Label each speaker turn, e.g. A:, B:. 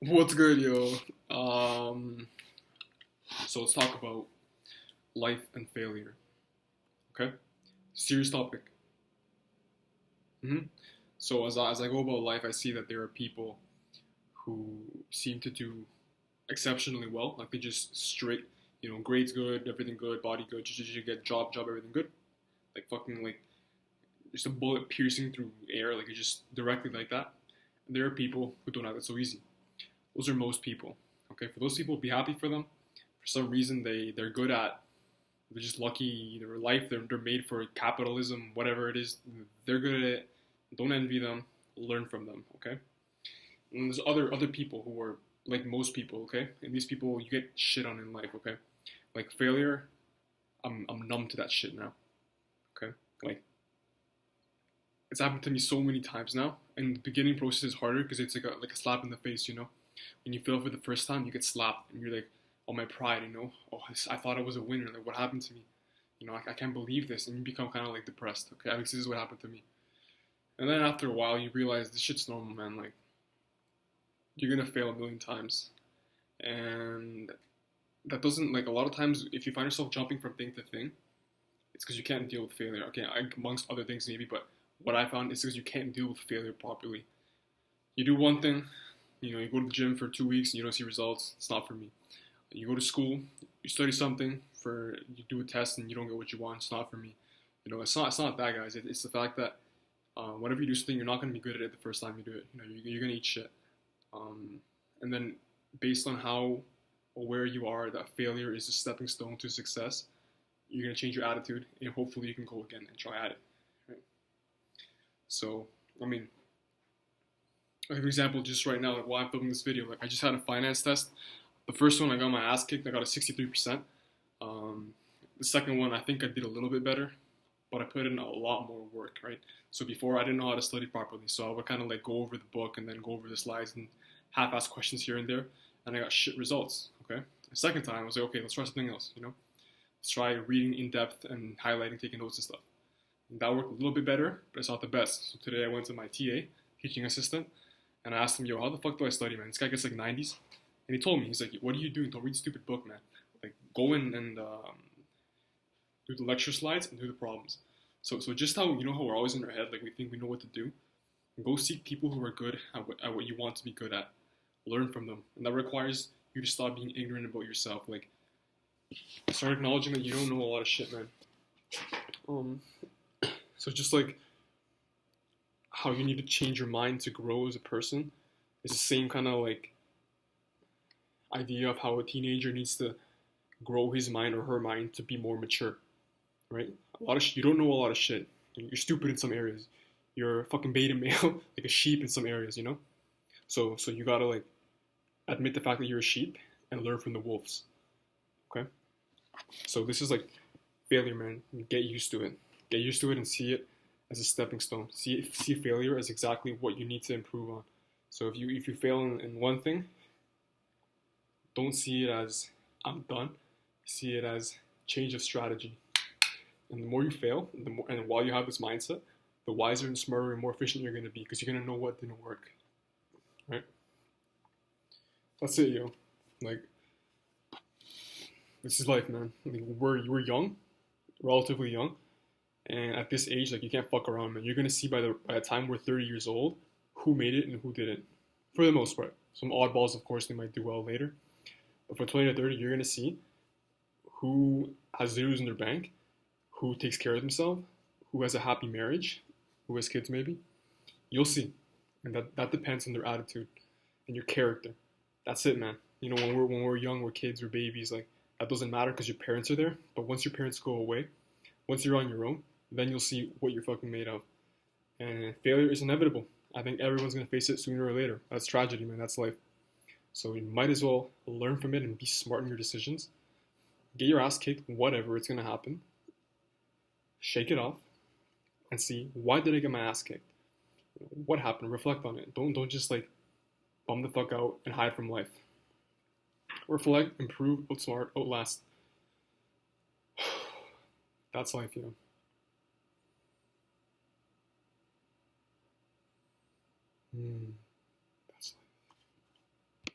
A: What's good, yo? So let's talk about life and failure. Okay, serious topic. So as I go about life, I see that there are people who seem to do exceptionally well. Like they just straight, grades good, everything good, body good, you get job, everything good. Like fucking like just a bullet piercing through air, like it's just directly like that. And there are people who don't have it so easy. Those are most people. Okay, for those people, be happy for them. For some reason, they're good at. They're just lucky. Their life. They're made for capitalism. Whatever it is, they're good at it. Don't envy them. Learn from them. Okay. And there's other people who are like most people. Okay. And these people you get shit on in life. Okay. Like failure. I'm numb to that shit now. Okay. Like it's happened to me so many times now. And the beginning process is harder because it's like a slap in the face. When you fail for the first time, you get slapped, and you're like, "Oh, my pride, Oh, I thought I was a winner. Like, what happened to me? I can't believe this." And you become kind of like depressed. Okay, at least this is what happened to me. And then after a while, you realize this shit's normal, man. Like, you're gonna fail a million times, and that doesn't like a lot of times. If you find yourself jumping from thing to thing, it's because you can't deal with failure. Okay, amongst other things maybe, but what I found is because you can't deal with failure properly. You do one thing, you go to the gym for 2 weeks and you don't see results. It's not for me. You go to school, you study something you do a test and you don't get what you want. It's not for me. It's not that, guys. It's the fact that whenever you do something, you're not going to be good at it the first time you do it. You're going to eat shit. And then based on how aware you are that failure is a stepping stone to success, you're going to change your attitude and hopefully you can go again and try at it. Right? So, like for example, just right now, like while I'm filming this video, like I just had a finance test. The first one, I got my ass kicked. I got a 63%. The second one, I think I did a little bit better, but I put in a lot more work, right? So before, I didn't know how to study properly. So I would kind of like go over the book and then go over the slides and half-ass questions here and there, and I got shit results, okay? The second time, I was like, okay, let's try something else, Let's try reading in depth and highlighting, taking notes and stuff. And that worked a little bit better, but it's not the best. So today I went to my TA, teaching assistant, and I asked him, yo, how the fuck do I study, man? This guy gets like 90s. And he told me, he's like, what are you doing? Don't read the stupid book, man. Like, go in and do the lecture slides and do the problems. So just how, how we're always in our head, like we think we know what to do. Go seek people who are good at what you want to be good at. Learn from them. And that requires you to stop being ignorant about yourself. Like, start acknowledging that you don't know a lot of shit, man. So just like how you need to change your mind to grow as a person is the same kind of like idea of how a teenager needs to grow his mind or her mind to be more mature, right? You don't know a lot of shit. You're stupid in some areas. You're a fucking beta male, like a sheep in some areas, So you gotta like admit the fact that you're a sheep and learn from the wolves, okay? So this is like failure, man. Get used to it. Get used to it and see it as a stepping stone. See failure as exactly what you need to improve on. So if you fail in one thing, don't see it as I'm done. See it as change of strategy. And the more you fail, and while you have this mindset, the wiser and smarter and more efficient you're going to be because you're going to know what didn't work. Right? That's it, yo. Like, this is life, man. Like, we're young, relatively young, and at this age, like, you can't fuck around, man. You're going to see by the time we're 30 years old who made it and who didn't, for the most part. Some oddballs, of course, they might do well later. But from 20 to 30, you're going to see who has zeros in their bank, who takes care of themselves, who has a happy marriage, who has kids maybe. You'll see. And that depends on their attitude and your character. That's it, man. When we're young, we're kids, we're babies, like, that doesn't matter because your parents are there. But once your parents go away, once you're on your own, then you'll see what you're fucking made of. And failure is inevitable. I think everyone's going to face it sooner or later. That's tragedy, man. That's life. So you might as well learn from it and be smart in your decisions. Get your ass kicked, whatever, it's going to happen. Shake it off and see, why did I get my ass kicked? What happened? Reflect on it. Don't just like bum the fuck out and hide from life. Reflect, improve, outsmart, outlast. That's life,